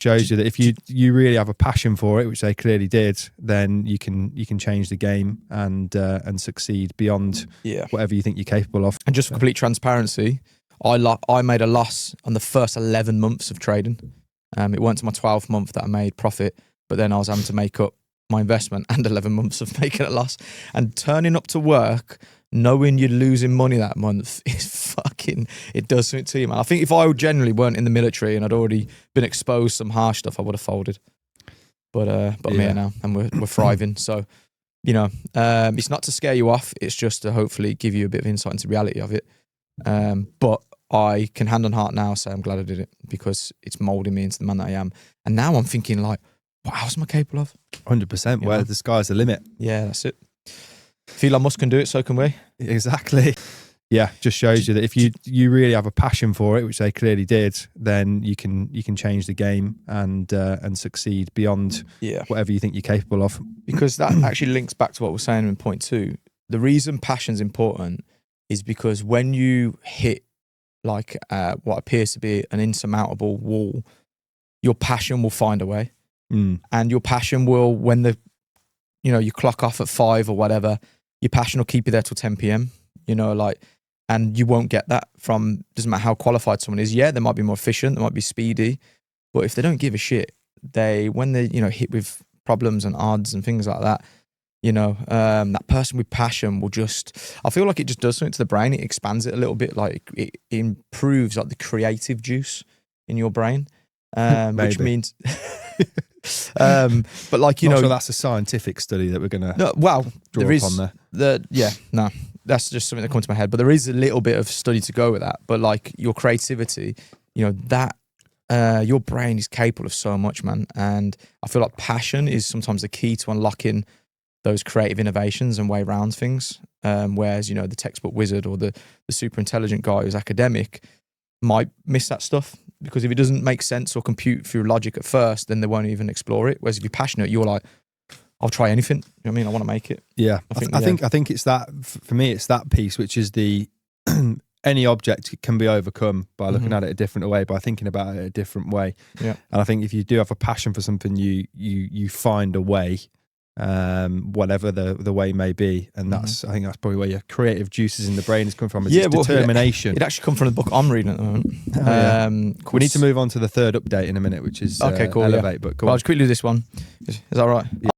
shows you that if you really have a passion for it, which they clearly did, then you can change the game and succeed beyond whatever you think you're capable of. And just for complete transparency, I made a loss on the first 11 months of trading. It weren't to my 12th month that I made profit, but then I was having to make up my investment and 11 months of making a loss. And turning up to work knowing you're losing money that month is fucking, it does something to you, man. I think if I generally weren't in the military and I'd already been exposed to some harsh stuff, I would have folded. But I'm here now and we're thriving. So, you know, it's not to scare you off. It's just to hopefully give you a bit of insight into the reality of it. But I can hand on heart now say I'm glad I did it because it's molding me into the man that I am. And now I'm thinking like, what else am I capable of? 100%. Where the sky's the limit. Yeah, that's it. If Elon Musk can do it, so can we. Exactly. Yeah, just shows you that if you really have a passion for it, which they clearly did, then you can change the game and succeed beyond whatever you think you're capable of. Because that actually links back to what we're saying in point 2. The reason passion's important is because when you hit like what appears to be an insurmountable wall, your passion will find a way. And your passion will, when you clock off at 5 or whatever, your passion will keep you there till 10 p.m. And you won't get that from, doesn't matter how qualified someone is. Yeah, they might be more efficient, they might be speedy, but if they don't give a shit, when they hit with problems and odds and things like that, that person with passion will I feel like it just does something to the brain. It expands it a little bit, like it improves like the creative juice in your brain, which means... but like sure that's a scientific study that we're gonna draw upon there. That's just something that comes to my head. But there is a little bit of study to go with that. But like your creativity, that your brain is capable of so much, man. And I feel like passion is sometimes the key to unlocking those creative innovations and way around things. Whereas the textbook wizard or the super intelligent guy who's academic might miss that stuff. Because if it doesn't make sense or compute through logic at first, then they won't even explore it. Whereas if you're passionate, you're like, I'll try anything. You know what I mean? I want to make it. Yeah. I think it's that, for me, it's that piece, which is any object can be overcome by looking at it a different way, by thinking about it a different way. Yeah. And I think if you do have a passion for something, you find a way, whatever the way may be. And I think that's probably where your creative juices in the brain is coming from. It's determination. It actually comes from the book I'm reading at the moment. We need to move on to the third update in a minute, which is okay, cool, Elevate. But I'll just quickly do this one. Is that all right? Yeah.